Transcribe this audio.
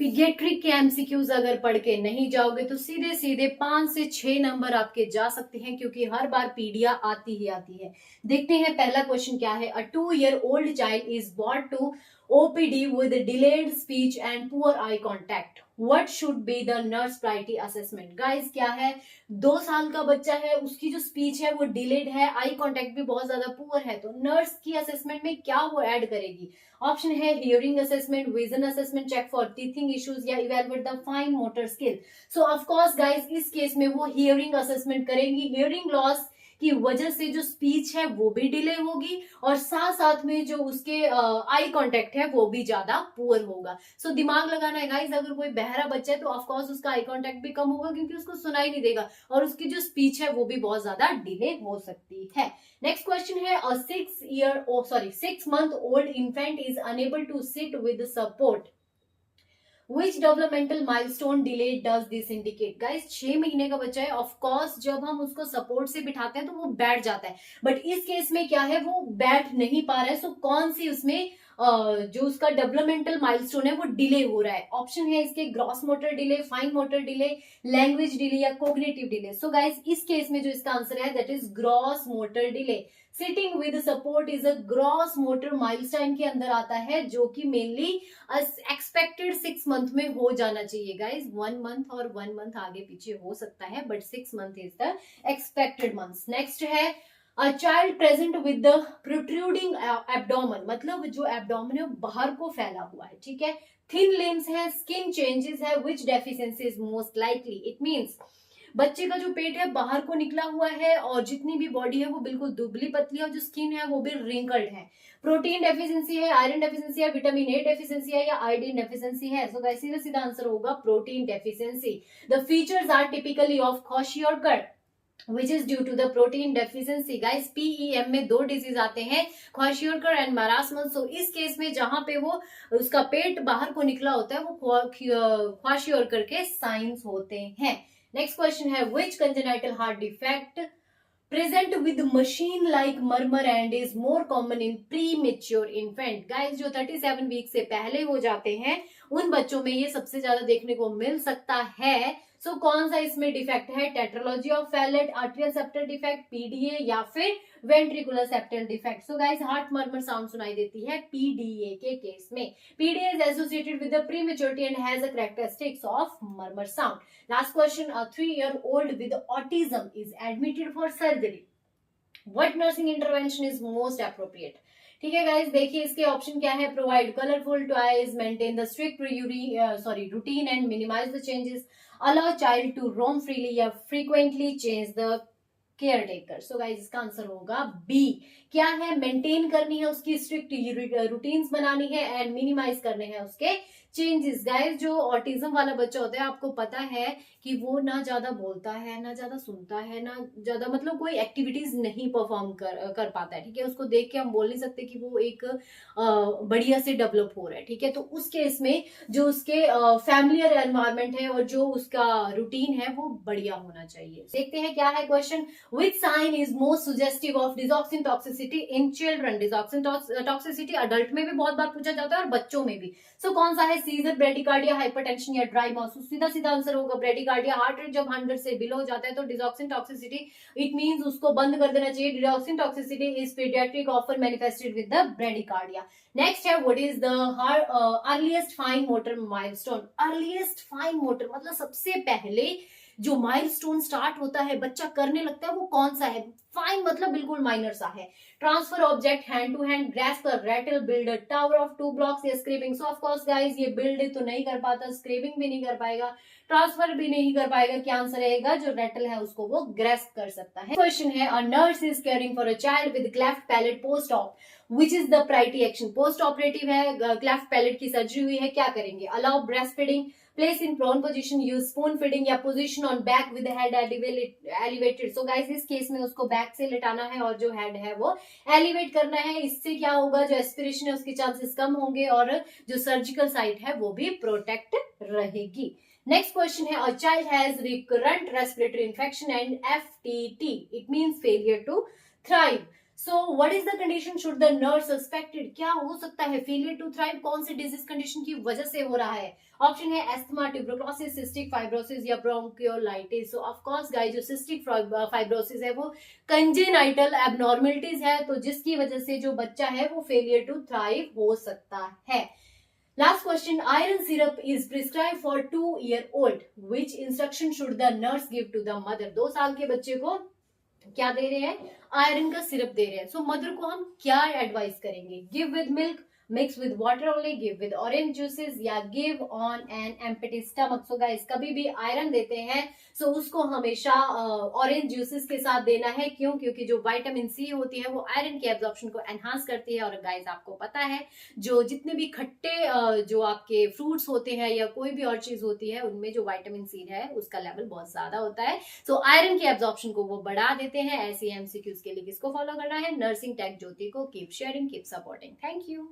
Paediatric के MCQs अगर पढ़ के नहीं जाओगे तो सीधे सीधे 5 से 6 नंबर आपके जा सकते हैं, क्योंकि हर बार पीडिया आती ही आती है। देखते हैं पहला क्वेश्चन क्या है। A 2 year old child is brought to OPD with delayed speech and poor eye contact, what should be the nurse priority assessment. Guys क्या है, 2 साल का बच्चा है, उसकी जो स्पीच है वो डिलेड है, आई कॉन्टैक्ट भी बहुत ज्यादा पुअर है, तो नर्स की असेसमेंट में क्या वो ऐड करेगी। ऑप्शन है hearing assessment, vision assessment, check for teething issues या evaluate the fine motor skill. So of course guys इस केस में वो हियरिंग असेसमेंट करेंगी। हियरिंग लॉस की वजह से जो स्पीच है वो भी डिले होगी और साथ साथ में जो उसके आई कांटेक्ट है वो भी ज्यादा पुअर होगा। सो दिमाग लगाना है गाइस, अगर कोई बहरा बच्चा है तो ऑफ कोर्स उसका आई कांटेक्ट भी कम होगा क्योंकि उसको सुनाई नहीं देगा और उसकी जो स्पीच है वो भी बहुत ज्यादा डिले हो सकती है। नेक्स्ट क्वेश्चन है, अ 6 month old infant is unable to sit with support, Which developmental milestone delay does this indicate? Guys 6 महीने का बच्चा है, ऑफ कोर्स जब हम उसको सपोर्ट से बिठाते हैं तो वो बैठ जाता है, बट इस केस में क्या है, वो बैठ नहीं पा रहा है। सो कौन सी उसमें जो उसका डेवलपमेंटल माइलस्टोन है वो डिले हो रहा है। ऑप्शन है इसके gross motor delay, fine motor delay, language delay या कोग्निटिव डिले। सो गाइस इस केस में जो इसका आंसर है that is gross motor delay. Sitting with support is a gross motor milestone के अंदर आता है, जो कि मेनली एक्सपेक्टेड 6 मंथ में हो जाना चाहिए। गाइस 1 मंथ और 1 मंथ आगे पीछे हो सकता है, but 6 month is the expected month. Next है, a child present with the protruding abdomen, मतलब जो एब्डोमेन है बाहर को फैला हुआ है, ठीक है। थिन लिम्स है, स्किन चेंजेस है, which deficiency is most likely. It means बच्चे का जो पेट है बाहर को निकला हुआ है और जितनी भी बॉडी है वो बिल्कुल दुबली पतली है और जो स्किन है वो भी रिंकल्ड है। प्रोटीन डेफिशिएंसी है, आयरन डेफिशिएंसी है, विटामिन ए डेफिशिएंसी है या आयोडीन डेफिशिएंसी है। सो गाइस सीधा सीधा आंसर होगा protein deficiency. The features are typically of kwashiorkor which is due to the protein deficiency. Guys PEM में 2 डिजीज आते हैं, क्वाशियोकर एंड मारासमस। सो इस केस में जहां पे वो उसका पेट बाहर को निकला होता है वो क्वाशियोकर के साइंस होते हैं। नेक्स्ट क्वेश्चन है, which congenital heart defect present with machine like murmur and is more common in premature infant। Guys जो 37 वीक से पहले हो जाते हैं उन बच्चों में ये सबसे ज्यादा देखने को मिल सकता है। सो कौन सा इसमें डिफेक्ट है, tetralogy of Fallot, atrial septal defect, PDA या फिर ventricular septal defect. So guys heart murmur sound सुनाई देती है पीडीए के केस में। PDA is associated with the prematurity and has a characteristics of murmur sound. Last question, a 3-year-old with autism is admitted for surgery, what nursing intervention is most appropriate. ठीक है guys, देखिए इसके option क्या है, provide colourful toys, maintain the strict routine and minimise the changes, allow child to roam freely या frequently change the care taker. So guys इसका answer होगा B. क्या है, मेंटेन करनी है उसकी स्ट्रिक्ट रूटीन्स बनानी है एंड मिनिमाइज करने हैं उसके चेंजेस। गाइस जो ऑटिज्म वाला बच्चा होता है आपको पता है कि वो ना ज्यादा बोलता है, ना ज्यादा सुनता है, ना ज्यादा मतलब कोई एक्टिविटीज नहीं परफॉर्म कर पाता है, ठीक है। उसको देख के हम बोल नहीं सकते कि वो एक बढ़िया से डेवलप हो रहा है, ठीक है। तो उस केस में जो उसके फैमिलियर एनवायरमेंट है और जो उसका रूटीन है वो बढ़िया होना चाहिए। देखते हैं क्या है question, Which sign is most suggestive of digoxin toxicity in children? Digoxin toxicity adult में भी बहुत बार पूछा जाता है और बच्चों में भी। सो कौन सा है, सीजर, ब्रेडिकार्डिया, हाइपरटेंशन या ड्राई माउथ। सीधा सीधा आंसर होगा ब्रेडिकार्डिया। हार्ट रेट जब 100 से बिलो हो जाता है तो डिगॉक्सिन टॉक्सिसिटी इट मींस उसको बंद कर देना चाहिए। Digoxin toxicity is paediatric often manifested with the bradycardia. Next है, what is the earliest fine motor milestone. Earliest fine motor मतलब सबसे पहले जो माइलस्टोन स्टार्ट होता है बच्चा करने लगता है वो कौन सा है, फाइन मतलब बिल्कुल माइनर सा है। Transfer object, hand to hand, grasp कर, rattle, build tower of 2 blocks या scraping. So of course guys ये बिल्ड तो नहीं कर पाता, स्क्रेपिंग भी नहीं कर पाएगा, ट्रांसफर भी नहीं कर पाएगा। क्या आंसर रहेगा, जो रैटल है उसको वो ग्रास्प कर सकता है। क्वेश्चन है, a nurse is caring for a child with cleft palate post op, which is the priority action. Post operative है, क्लेफ्ट पैलेट की सर्जरी हुई है, क्या करेंगे, allow breast feeding, place in prone position, use spoon feeding या position on back with the head elevated। so guys इस case में उसको बैक से लिटाना है और जो हेड है वो एलिवेट करना है। इससे क्या होगा, जो एस्पिरेशन है उसके चांसेस कम होंगे और जो सर्जिकल साइट है वो भी प्रोटेक्ट रहेगी। नेक्स्ट क्वेश्चन है, a child has recurrent respiratory infection and FTT, it means failure to thrive. So what is the condition should the nurse suspected, क्या हो सकता है फेलियर टू थ्राइव कौन सी डिजीज कंडीशन की वजह से हो रहा है? ऑप्शन है एस्थमा, ट्यूबरकुलोसिस, सिस्टिक फाइब्रोसिस या bronchiolitis. So of course guys, जो सिस्टिक फाइब्रोसिस है वो कंजेनाइटल एबनॉर्मलिटीज है, तो जिसकी वजह से जो बच्चा है वो फेलियर टू थ्राइव हो सकता है। Last question, iron syrup is prescribed for 2-year old. Which instruction should the nurse give to the mother? 2 साल के बच्चे को क्या दे रहे हैं? आयरन का सिरप दे रहे हैं। सो मदर को हम क्या एडवाइस करेंगे? Give with milk, mix with water only, give with orange juices या give on an empty stomach. So guys, कभी भी आयरन देते हैं सो उसको हमेशा ऑरेंज जूसेस के साथ देना है। क्यों? क्योंकि जो विटामिन सी होती है वो आयरन के एब्जॉर्प्शन को एनहांस करती है। और गाइस आपको पता है जो जितने भी खट्टे जो आपके फ्रूट्स होते हैं या कोई भी और चीज होती है उनमें जो विटामिन सी है उसका लेवल बहुत ज्यादा होता है। सो आयरन के एब्जॉर्प्शन को वो बढ़ा देते हैं। ऐसे एमसीक्यूज के लिए किसको फॉलो करना है? नर्सिंग टेक ज्योति को। Keep sharing, keep supporting. Thank you.